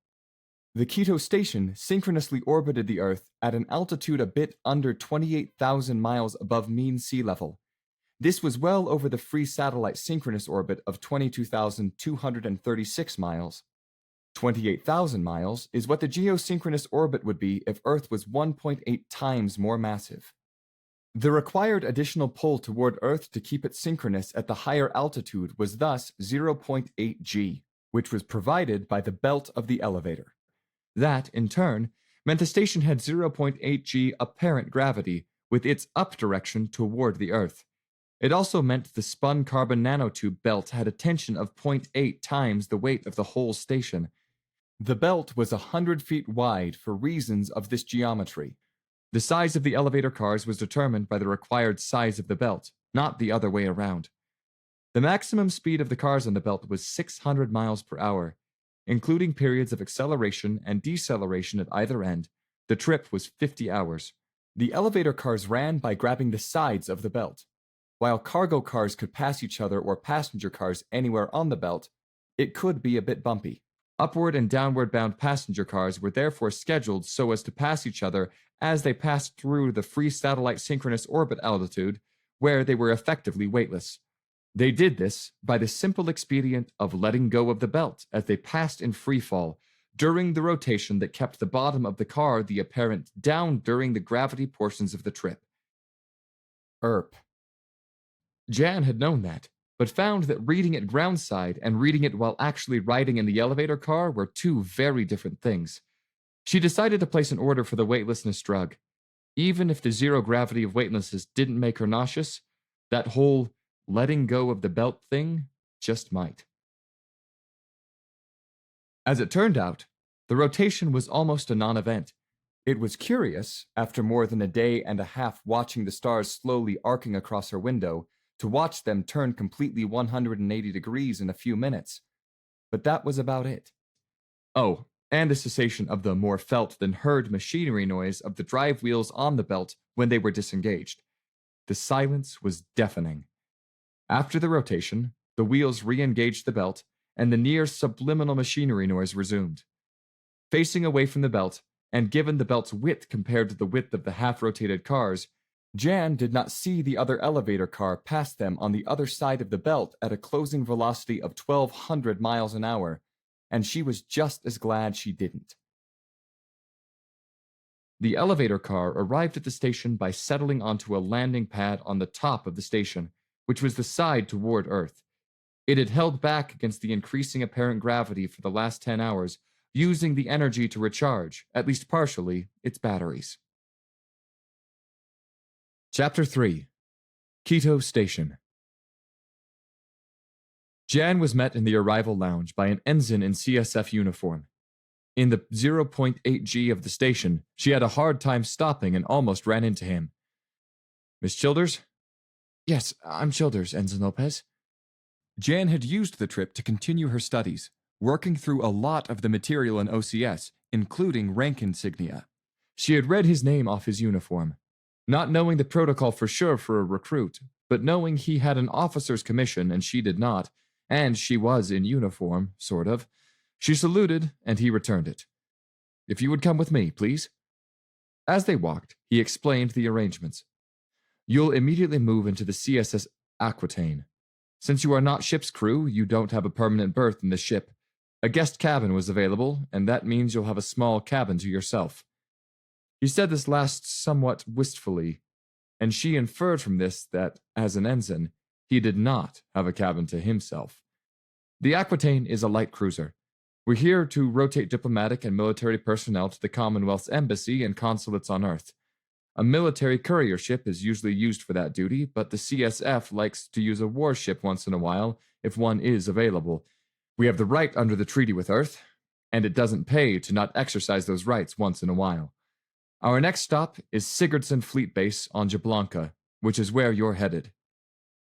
The Quito station synchronously orbited the Earth at an altitude a bit under 28,000 miles above mean sea level. This was well over the free satellite synchronous orbit of 22,236 miles. 28,000 miles is what the geosynchronous orbit would be if Earth was 1.8 times more massive. The required additional pull toward Earth to keep it synchronous at the higher altitude was thus 0.8 g, which was provided by the belt of the elevator. That, in turn, meant the station had 0.8 g apparent gravity with its up direction toward the Earth. It also meant the spun carbon nanotube belt had a tension of 0.8 times the weight of the whole station. The belt was 100 feet wide for reasons of this geometry. The size of the elevator cars was determined by the required size of the belt, not the other way around. The maximum speed of the cars on the belt was 600 miles per hour. Including periods of acceleration and deceleration at either end, the trip was 50 hours. The elevator cars ran by grabbing the sides of the belt. While cargo cars could pass each other or passenger cars anywhere on the belt, it could be a bit bumpy. Upward and downward bound passenger cars were therefore scheduled so as to pass each other as they passed through the free satellite synchronous orbit altitude, where they were effectively weightless. They did this by the simple expedient of letting go of the belt as they passed in free fall during the rotation that kept the bottom of the car the apparent down during the gravity portions of the trip. Jan had known that, but found that reading it groundside and reading it while actually riding in the elevator car were two very different things. She decided to place an order for the weightlessness drug. Even if the zero gravity of weightlessness didn't make her nauseous, that whole letting go of the belt thing just might. As it turned out, the rotation was almost a non-event. It was curious, after more than a day and a half watching the stars slowly arcing across her window, to watch them turn completely 180 degrees in a few minutes. But that was about it. Oh, and the cessation of the more felt than heard machinery noise of the drive wheels on the belt when they were disengaged. The silence was deafening. After the rotation, the wheels re-engaged the belt, and the near subliminal machinery noise resumed. Facing away from the belt, and given the belt's width compared to the width of the half-rotated cars, Jan did not see the other elevator car pass them on the other side of the belt at a closing velocity of 1,200 miles an hour, and she was just as glad she didn't. The elevator car arrived at the station by settling onto a landing pad on the top of the station, which was the side toward Earth. It had held back against the increasing apparent gravity for the last 10 hours, using the energy to recharge, at least partially, its batteries. Chapter 3. Quito Station. Jan was met in the arrival lounge by an ensign in CSF uniform. In the 0.8 G of the station, she had a hard time stopping and almost ran into him. "Miss Childers?" "Yes, I'm Childers, Ensign Lopez." Jan had used the trip to continue her studies, working through a lot of the material in OCS, including rank insignia. She had read his name off his uniform, not knowing the protocol for sure for a recruit, but knowing he had an officer's commission and she did not, and she was in uniform, sort of. She saluted, and he returned it. "If you would come with me, please." As they walked, he explained the arrangements. "You'll immediately move into the CSS Aquitaine. Since you are not ship's crew, you don't have a permanent berth in the ship. A guest cabin was available, and that means you'll have a small cabin to yourself." He said this last somewhat wistfully, and she inferred from this that, as an ensign, He did not have a cabin to himself. The Aquitaine is a light cruiser. We're here to rotate diplomatic and military personnel to the Commonwealth's embassy and consulates on Earth. A military courier ship is usually used for that duty, but the CSF likes to use a warship once in a while if one is available. We have the right under the treaty with Earth, and it doesn't pay to not exercise those rights once in a while. Our next stop is Sigurdsson Fleet Base on Jablanka, which is where you're headed.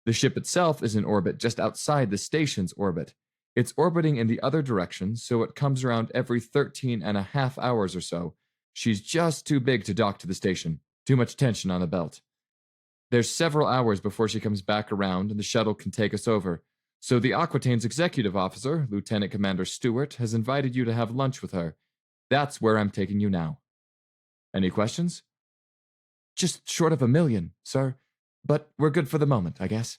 The ship itself is in orbit just outside the station's orbit. It's orbiting in the other direction, so it comes around every 13.5 hours or so. She's just too big to dock to the station. Too much tension on the belt. There's several hours before she comes back around and the shuttle can take us over. So the Aquitaine's executive officer, Lieutenant Commander Stewart, has invited you to have lunch with her. That's where I'm taking you now. Any questions? Just short of 1 million, sir. But we're good for the moment, I guess.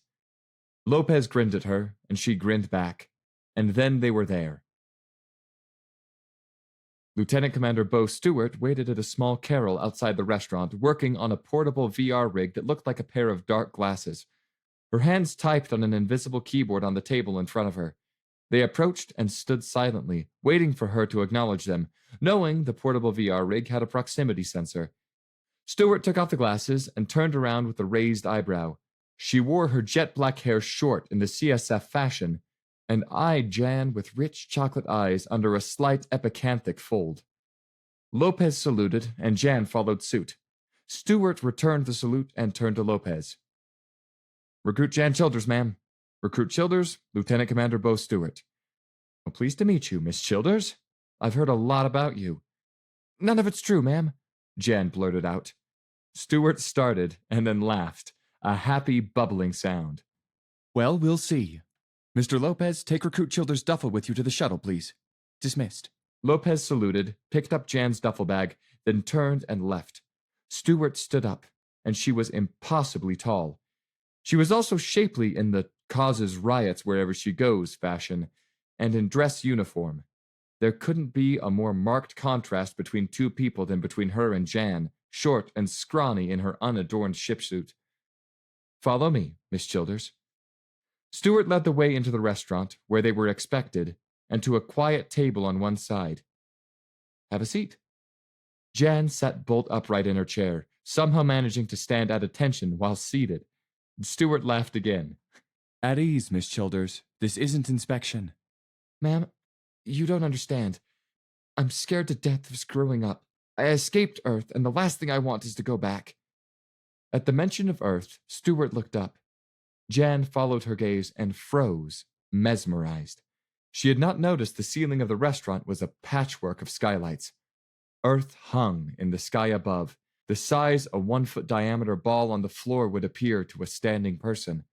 Lopez grinned at her, and she grinned back. And then they were there. Lieutenant Commander Bo Stewart waited at a small carrel outside the restaurant, working on a portable VR rig that looked like a pair of dark glasses. Her hands typed on an invisible keyboard on the table in front of her. They approached and stood silently, waiting for her to acknowledge them, knowing the portable VR rig had a proximity sensor. Stewart took off the glasses and turned around with a raised eyebrow. She wore her jet black hair short in the CSF fashion, and eyed Jan with rich chocolate eyes under a slight epicanthic fold. Lopez saluted, and Jan followed suit. Stewart returned the salute and turned to Lopez. Recruit Jan Childers, ma'am. Recruit Childers, Lieutenant Commander Bo Stewart. Well, pleased to meet you, Miss Childers. I've heard a lot about you. None of it's true, ma'am, Jan blurted out. Stewart started and then laughed, a happy, bubbling sound. Well, we'll see. Mr. Lopez, take Recruit Childers' duffel with you to the shuttle, please. Dismissed. Lopez saluted, picked up Jan's duffel bag, then turned and left. Stewart stood up, and she was impossibly tall. She was also shapely in the causes riots wherever she goes fashion, and in dress uniform. There couldn't be a more marked contrast between two people than between her and Jan, short and scrawny in her unadorned shipsuit. Follow me, Miss Childers. Stewart led the way into the restaurant, where they were expected, and to a quiet table on one side. Have a seat. Jan sat bolt upright in her chair, somehow managing to stand at attention while seated. Stewart laughed again. At ease, Miss Childers. This isn't inspection. Ma'am, you don't understand. I'm scared to death of screwing up. I escaped Earth, and the last thing I want is to go back. At the mention of Earth, Stewart looked up. Jan followed her gaze and froze, mesmerized. She had not noticed the ceiling of the restaurant was a patchwork of skylights. Earth hung in the sky above, the size a 1-foot diameter ball on the floor would appear to a standing person.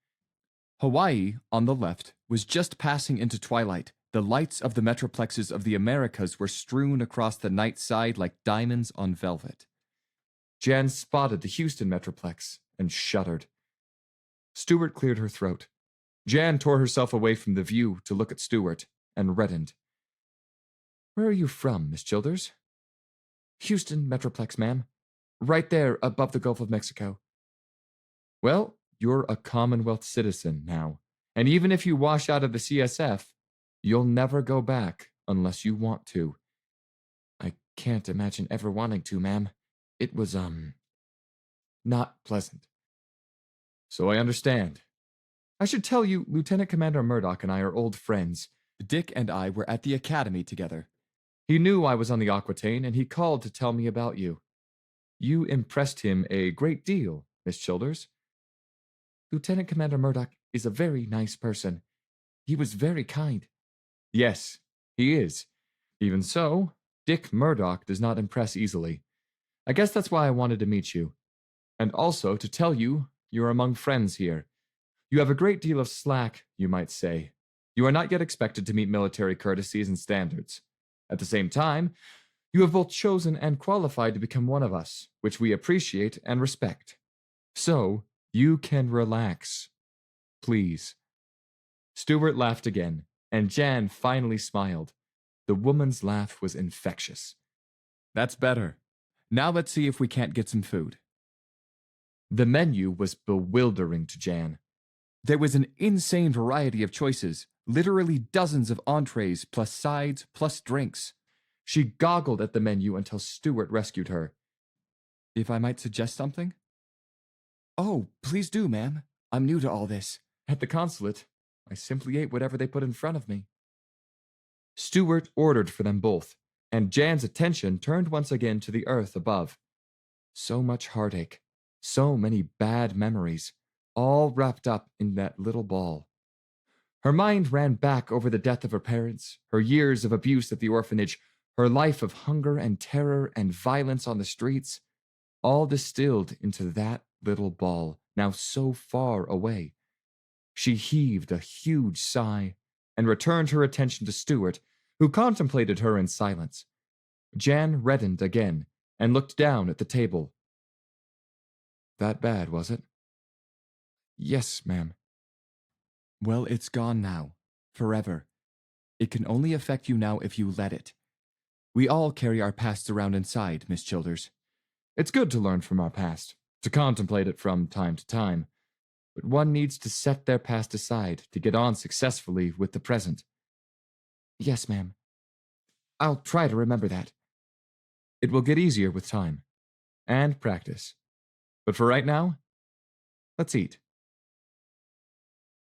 Hawaii, on the left, was just passing into twilight. The lights of the metroplexes of the Americas were strewn across the night side like diamonds on velvet. Jan spotted the Houston metroplex and shuddered. Stewart cleared her throat. Jan tore herself away from the view to look at Stewart and reddened. Where are you from, Miss Childers? Houston metroplex, ma'am. Right there above the Gulf of Mexico. Well, you're a Commonwealth citizen now, and even if you wash out of the CSF, you'll never go back unless you want to. I can't imagine ever wanting to, ma'am. It was, not pleasant. So I understand. I should tell you, Lieutenant Commander Murdoch and I are old friends. Dick and I were at the academy together. He knew I was on the Aquitaine, and he called to tell me about you. You impressed him a great deal, Miss Childers. Lieutenant Commander Murdoch is a very nice person. He was very kind. Yes, he is. Even so, Dick Murdoch does not impress easily. I guess that's why I wanted to meet you. And also to tell you you're among friends here. You have a great deal of slack, you might say. You are not yet expected to meet military courtesies and standards. At the same time, you have both chosen and qualified to become one of us, which we appreciate and respect. So, you can relax. Please. Stewart laughed again, and Jan finally smiled. The woman's laugh was infectious. That's better. Now let's see if we can't get some food. The menu was bewildering to Jan. There was an insane variety of choices, literally dozens of entrees, plus sides, plus drinks. She goggled at the menu until Stuart rescued her. If I might suggest something? Oh, please do, ma'am. I'm new to all this. At the consulate, I simply ate whatever they put in front of me. Stuart ordered for them both, and Jan's attention turned once again to the earth above. So much heartache, so many bad memories, all wrapped up in that little ball. Her mind ran back over the death of her parents, her years of abuse at the orphanage, her life of hunger and terror and violence on the streets, all distilled into that little ball, now so far away. She heaved a huge sigh and returned her attention to Stuart, who contemplated her in silence. Jan reddened again and looked down at the table. That bad, was it? Yes, ma'am. Well, it's gone now, forever. It can only affect you now if you let it. We all carry our pasts around inside, Miss Childers. It's good to learn from our past, to contemplate it from time to time, but one needs to set their past aside to get on successfully with the present. Yes, ma'am. I'll try to remember that. It will get easier with time and practice. But for right now, let's eat.